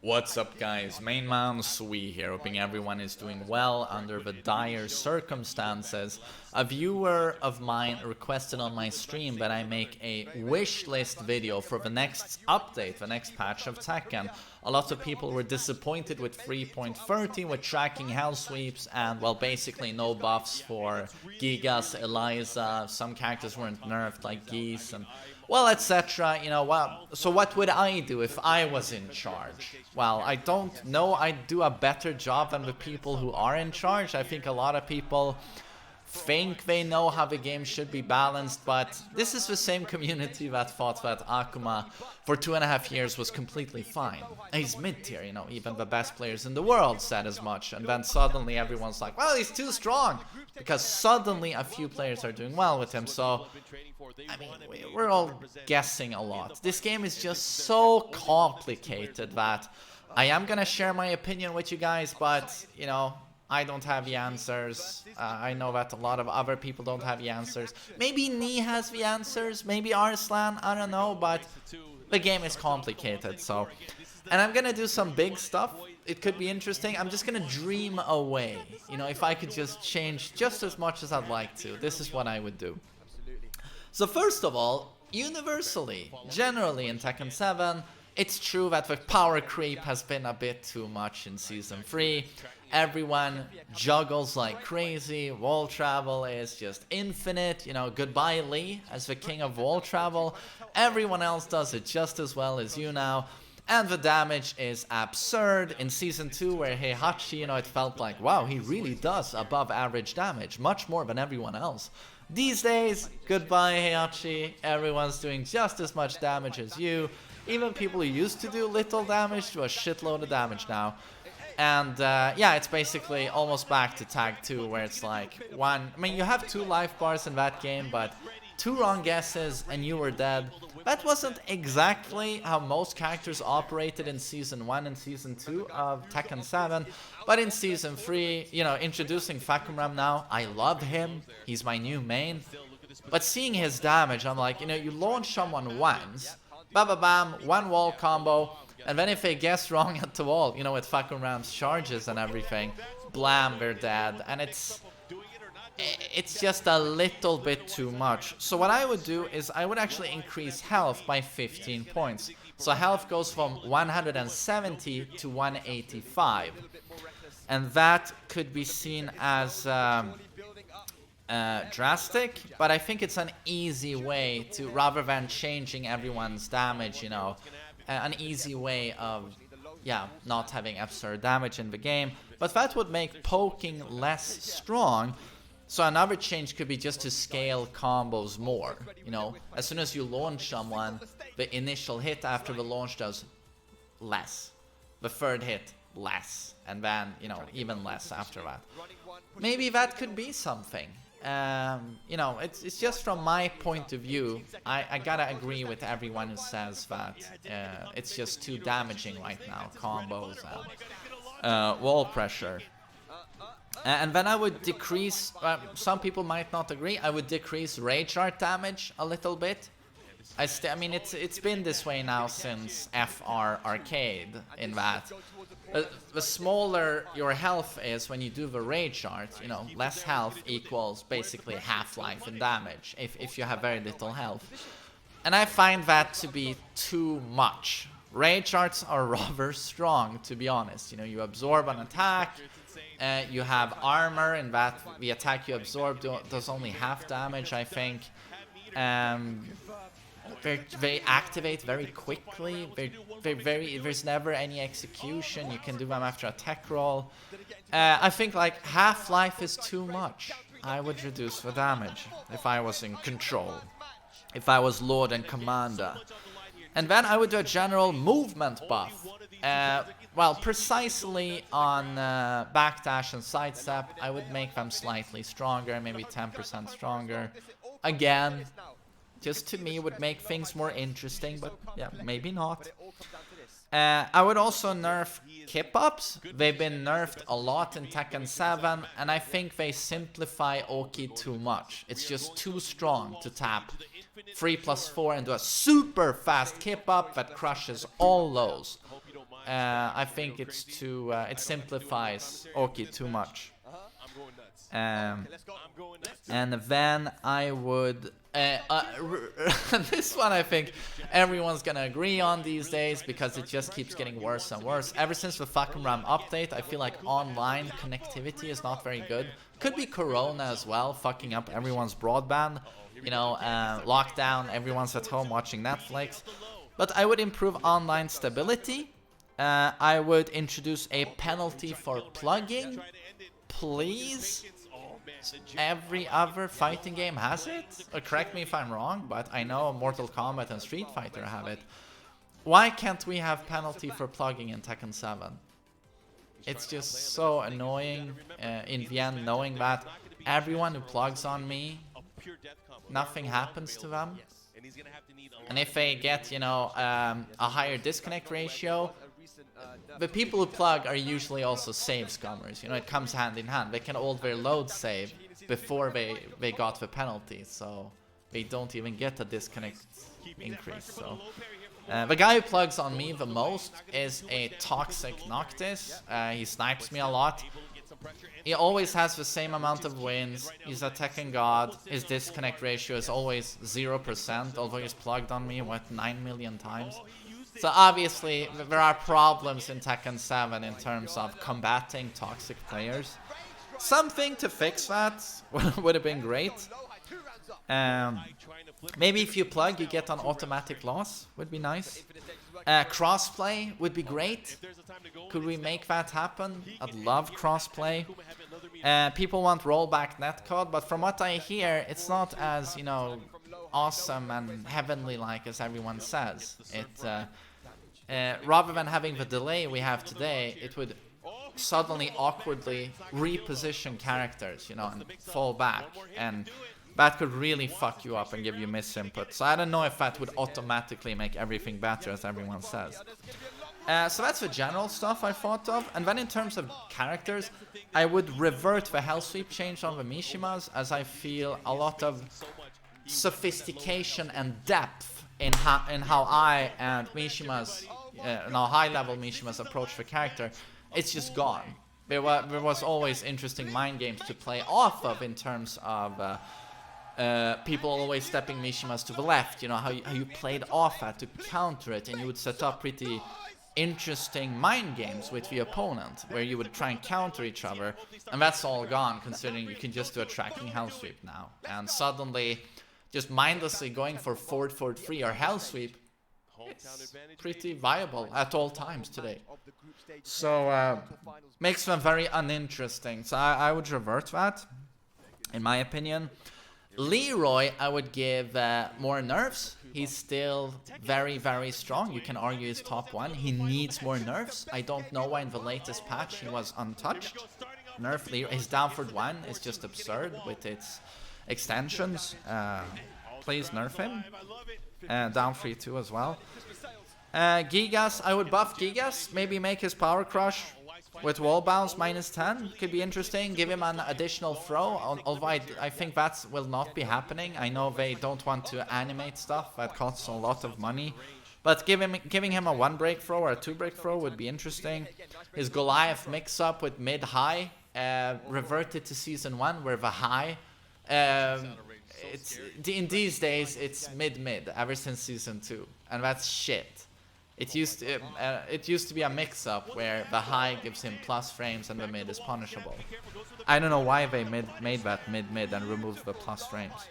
What's up, guys? MainManSWE here, hoping everyone is doing well under the dire circumstances. A viewer of mine requested on my stream that I make a wish list video for the next update, the next patch of Tekken. A lot of people were disappointed with 3.30, with tracking hell sweeps, and, well, basically no buffs for Gigas, Eliza. Some characters weren't nerfed, like Geese, and, well, etc. You know, well, so what would I do if I was in charge? Well, I don't know. I'd do a better job than the people who are in charge. I think a lot of people think they know how the game should be balanced, but this is the same community that thought that Akuma for 2.5 years was completely fine. He's mid-tier, you know, even the best players in the world said as much, and then suddenly everyone's like, well, he's too strong, because suddenly a few players are doing well with him. So I mean, we're all guessing a lot. This game is just so complicated that I am gonna share my opinion with you guys, but, you know, I don't have the answers. I know that a lot of other people don't have the answers. Maybe Nee has the answers, maybe Arslan, I don't know, but the game is complicated, so. And I'm gonna do some big stuff. It could be interesting. I'm just gonna dream away. You know, if I could just change just as much as I'd like to, this is what I would do. So first of all, universally, generally in Tekken 7, it's true that the power creep has been a bit too much in Season 3. Everyone juggles like crazy, wall travel is just infinite, you know, goodbye Lee as the king of wall travel. Everyone else does it just as well as you now. And the damage is absurd. In Season 2, where Heihachi, you know, it felt like, wow, he really does above average damage, much more than everyone else. These days, goodbye Heihachi, everyone's doing just as much damage as you. Even people who used to do little damage do a shitload of damage now. And yeah, it's basically almost back to Tag 2, where it's like I mean, you have 2 life bars in that game, but 2 wrong guesses and you were dead. That wasn't exactly how most characters operated in Season 1 and Season 2 of Tekken 7, but in Season 3, you know, introducing Fakumram now, I love him, he's my new main, but seeing his damage, I'm like, you know, you launch someone once, bam, 1 wall combo, and then if they guess wrong at the wall, you know, with Fakumram's charges and everything, blam, they're dead, and it's just a little bit too much. So what I would do is I would actually increase health by 15 points. So health goes from 170 to 185. And that could be seen as drastic, but I think it's an easy way to, rather than changing everyone's damage, you know, an easy way of, yeah, not having absurd damage in the game. But that would make poking less strong. So another change could be just to scale combos more, you know. As soon as you launch someone, the initial hit after the launch does less. The third hit, less. And then, you know, even less after that. Maybe that could be something. You know, it's just from my point of view, I gotta agree with everyone who says that it's just too damaging right now, combos and wall pressure. And then I would decrease, some people might not agree, I would decrease rage art damage a little bit. I mean, it's been this way now since FR Arcade, in that the smaller your health is when you do the rage art, you know, less health equals basically half-life in damage, if you have very little health. And I find that to be too much. Rage arts are rather strong, to be honest. You know, you absorb an attack, you have armor, and that the attack you absorb does only half damage, I think. They activate very quickly. There's never any execution. You can do them after a tech roll. I think like half-life is too much. I would reduce the damage if I was in control, if I was Lord and Commander. And then I would do a general movement buff. Well, precisely on backdash and sidestep, I would make them slightly stronger, maybe 10% stronger. Again, just to me would make things more interesting, but yeah, maybe not. I would also nerf kip-ups. They've been nerfed a lot in Tekken 7, and I think they simplify Oki too much. It's just too strong to tap 3+4 and do a super fast kip-up that crushes all lows. I think it's too, it simplifies Oki too much. And then I would, this one I think everyone's gonna agree on these days because it just keeps getting worse and worse. Ever since the fucking RAM update, I feel like online connectivity is not very good. Could be Corona as well, fucking up everyone's broadband. You know, lockdown, everyone's at home watching Netflix. But I would improve online stability. I would introduce a penalty for plugging. Please? Every other fighting game has it? Correct me if I'm wrong, but I know Mortal Kombat and Street Fighter have it. Why can't we have penalty for plugging in Tekken 7? It's just so annoying in the end, knowing that everyone who plugs on me, nothing happens to them. And if they get, you know, a higher disconnect ratio, the people who plug are usually also save scummers. You know, it comes hand in hand. They can hold their load save before they got the penalty, so they don't even get a disconnect increase. So the guy who plugs on me the most is a toxic Noctis. He snipes me a lot. He always has the same amount of wins. He's a Tekken god. His disconnect ratio is always 0%, although he's plugged on me, what, 9 million times? So obviously, there are problems in Tekken 7 in terms of combating toxic players. Something to fix that would have been great. Maybe if you plug, you get an automatic loss. Would be nice. Crossplay would be great. Could we make that happen? I'd love crossplay. People want rollback netcode, but from what I hear, it's not as, you know, awesome and heavenly like as everyone says. Rather than having the delay we have today, it would suddenly awkwardly reposition characters, you know, and fall back, and that could really fuck you up and give you misinput. So I don't know if that would automatically make everything better, as everyone says. So that's the general stuff I thought of. And then in terms of characters, I would revert the Hell Sweep change on the Mishimas, as I feel a lot of sophistication and depth in how I and Mishimas, high-level Mishimas approach the character, it's just gone. There was always interesting mind games to play off of in terms of people always stepping Mishimas to the left, you know, how you played off that to counter it, and you would set up pretty interesting mind games with the opponent, where you would try and counter each other, and that's all gone, considering you can just do a tracking Hell Sweep now. And suddenly, just mindlessly going for forward 3 or Hell Sweep, it's pretty viable at all times today. So, makes them very uninteresting. So I would revert that, in my opinion. Leroy, I would give more nerfs. He's still very, very strong. You can argue he's top 1. He needs more nerfs. I don't know why in the latest patch he was untouched. Nerf Leroy. His down for 1 is just absurd with its extensions. Please nerf him. Down 3-2 as well. Gigas, I would buff Gigas. Maybe make his power crush with wall bounce -10. Could be interesting. Give him an additional throw. Although I think that will not be happening. I know they don't want to animate stuff. That costs a lot of money. But giving him a 1 break throw or a 2 break throw would be interesting. His Goliath mix-up with mid-high reverted to Season 1, where the high... in these days, it's mid-mid ever since Season 2. And that's shit. It used to be a mix-up where the high gives him plus frames and the mid is punishable. I don't know why they made that mid-mid and removed the plus frames.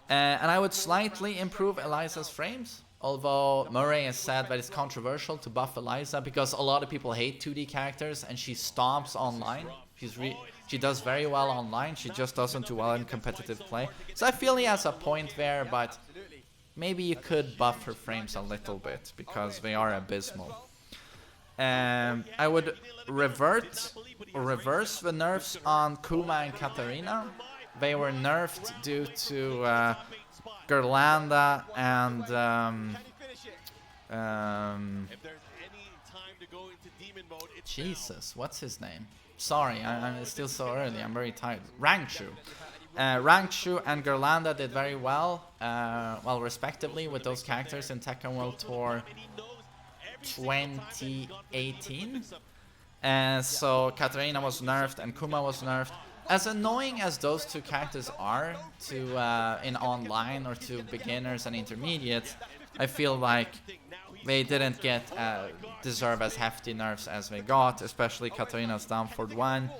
And I would slightly improve Eliza's frames, although Murray has said that it's controversial to buff Eliza because a lot of people hate 2D characters and she stomps online. She does very well online, she just doesn't do well in competitive play. So I feel he has a point there, but maybe you could buff her frames a little bit, because they are abysmal. I would reverse the nerfs on Kuma and Katarina. They were nerfed due to Gerlanda and... Jesus, what's his name? Sorry, I'm still so early, I'm very tired. Rangchu. Rangchu and Gerlanda did very well, respectively, with those characters in Tekken World Tour 2018. So Katarina was nerfed and Kuma was nerfed. As annoying as those two characters are to in online or to beginners and intermediates, I feel like they didn't get deserve as hefty nerfs as they got, especially Katarina's down forward 1.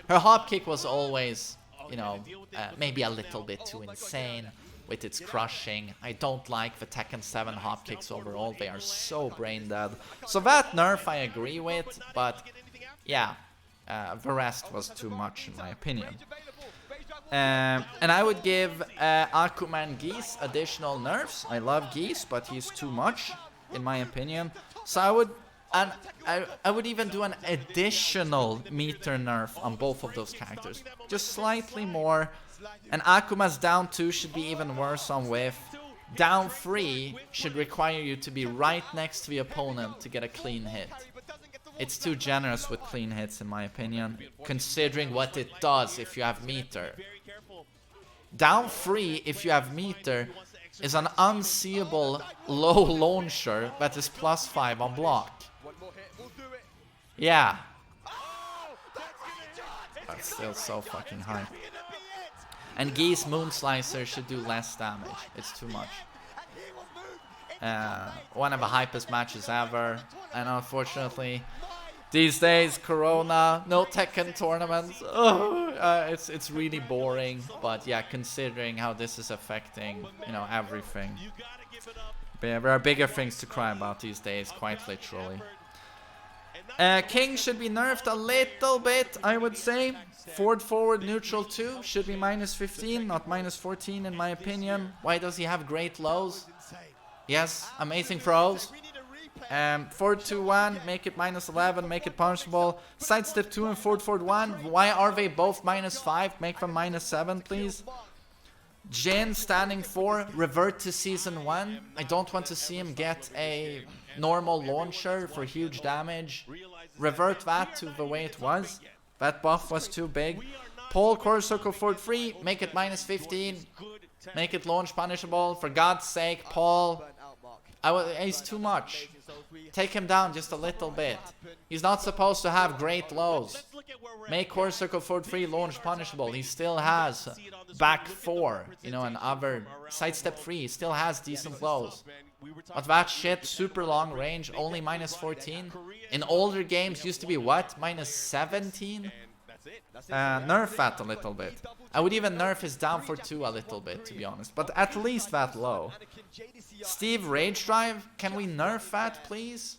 Her hop kick was always, you know, maybe a little bit too insane with its crushing. I don't like the Tekken 7 hop kicks overall, they are so brain dead. So that nerf I agree with, but yeah, the rest was too much in my opinion. And I would give Akuma and Geese additional nerfs. I love Geese, but he's too much in my opinion. So I would even do an additional meter nerf on both of those characters, just slightly more. And Akuma's down 2 should be even worse on whiff. Down 3 should require you to be right next to the opponent to get a clean hit. It's too generous with clean hits in my opinion, considering what it does if you have meter. Down 3, if you have meter, is an unseeable low launcher that is +5 on block. Yeah. That's still so fucking high. And Geese Moonslicer should do less damage. It's too much. One of the hypest matches ever. And unfortunately, these days, Corona, no Tekken tournaments. It's really boring. But yeah, considering how this is affecting, you know, everything. But yeah, there are bigger things to cry about these days, quite literally. King should be nerfed a little bit, I would say. Forward, neutral 2 should be -15, not -14 in my opinion. Why does he have great lows? Yes, amazing throws. Forward 2-1, make it -11, make it punishable. Sidestep 2 and forward 1. Why are they both -5? Make them -7, please. Jin standing 4, revert to season 1. I don't want to see him get a normal launcher for huge damage. Revert that to the way it was. That buff was too big. Pole core circle forward 3, make it -15. Make it launch punishable. For God's sake, Paul. He's too much. Take him down just a little bit. He's not supposed to have great lows. Make core circle forward 3 launch punishable. He still has back 4, you know, and other sidestep 3. He still has decent lows. But that shit, super long range, only -14. In older games used to be what? -17? Nerf that a little bit. I would even nerf his down for 2 a little bit, to be honest. But at least that low. Steve Rage Drive, can we nerf that, please?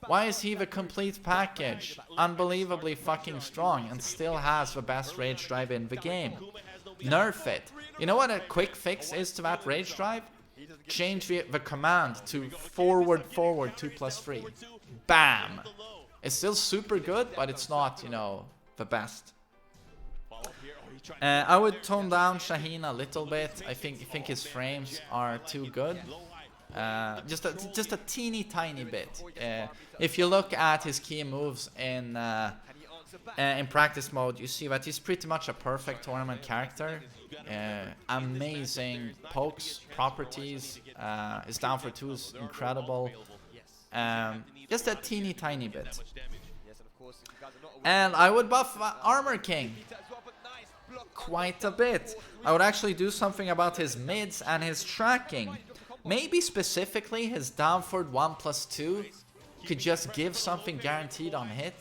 Why is he the complete package? Unbelievably fucking strong and still has the best Rage Drive in the game. Nerf it. You know what a quick fix is to that Rage Drive? Change the command to forward 2+3. Bam! It's still super good, but it's not, you know, the best. I would tone down Shaheen a little bit. I think his frames are too good. Just a teeny tiny bit. If you look at his key moves in practice mode, you see that he's pretty much a perfect tournament character. Amazing pokes, properties. His down for 2 is incredible. Just a teeny tiny bit. And I would buff Armor King quite a bit. I would actually do something about his mids and his tracking. Maybe specifically his down forward 1+2 could just give something guaranteed on hit.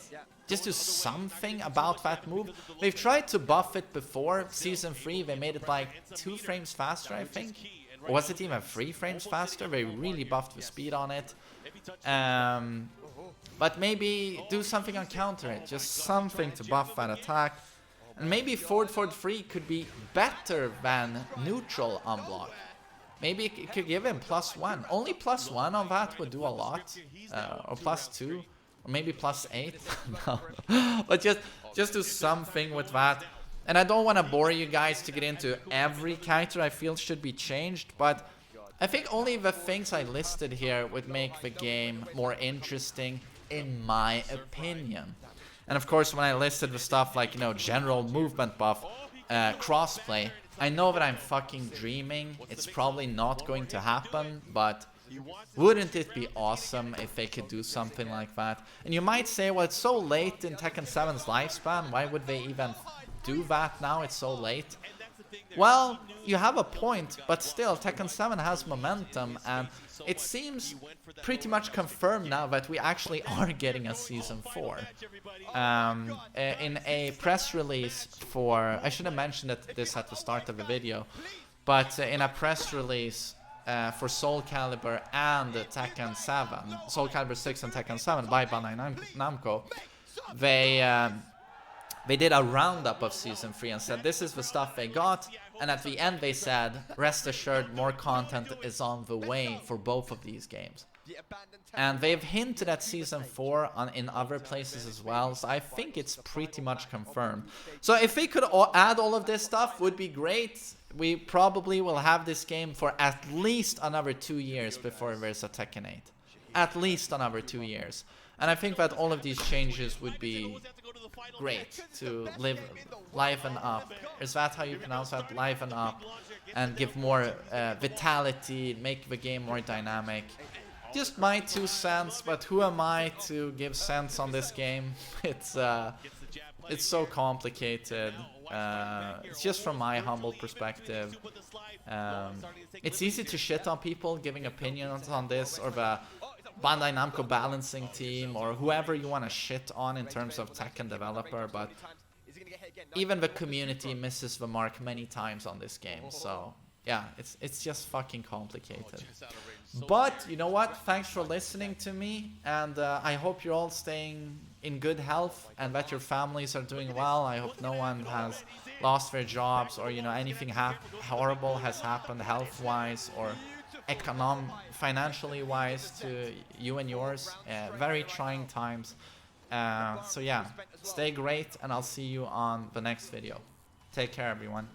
Just do something about that move. They've tried to buff it before. Season 3, they made it like 2 frames faster, I think. Or was it even 3 frames faster? They really buffed the speed on it. But maybe do something on counter it. Just something to buff that attack. And maybe forward 3 could be better than neutral on block. Maybe it could give him +1. Only +1 on that would do a lot. Or +2. Or maybe +8. No. But just do something with that. And I don't want to bore you guys to get into every character I feel should be changed. But I think only the things I listed here would make the game more interesting, in my opinion. And of course, when I listed the stuff like, you know, general movement buff, crossplay, I know that I'm fucking dreaming. It's probably not going to happen, but Wouldn't it be awesome if they could do something like that? And you might say, well, it's so late in Tekken 7's lifespan, why would they even do that now? It's so late. Well, you have a point, but still, Tekken 7 has momentum, and it seems pretty much confirmed now that we actually are getting a Season 4. In a press release for... I should have mentioned this at the start of the video, but in a press release for Soul Calibur and Tekken 7, Soul Calibur 6 and Tekken 7 by Bandai Namco, they did a roundup of Season 3 and said this is the stuff they got, and at the end they said, rest assured, more content is on the way for both of these games. And they've hinted at Season 4 in other places as well, so I think it's pretty much confirmed. So if they could add all of this stuff, would be great. We probably will have this game for at least another 2 years before there's a Tekken 8. At least another 2 years. And I think that all of these changes would be great to liven up. Is that how you pronounce that? Liven up. And give more vitality, make the game more dynamic. Just my 2 cents, but who am I to give sense on this game? It's so complicated. It's just from my humble perspective. It's easy to shit on people giving opinions on this, or the Bandai Namco balancing team, or whoever you want to shit on in terms of Tekken developer, but even the community misses the mark many times on this game, so yeah, it's just fucking complicated. But you know what, thanks for listening to me, and I hope you're all staying in good health and that your families are doing well. I hope no one has lost their jobs, or you know, anything horrible has happened health-wise or financially wise to you and yours. Very trying times. So yeah, stay great, and I'll see you on the next video. Take care, everyone.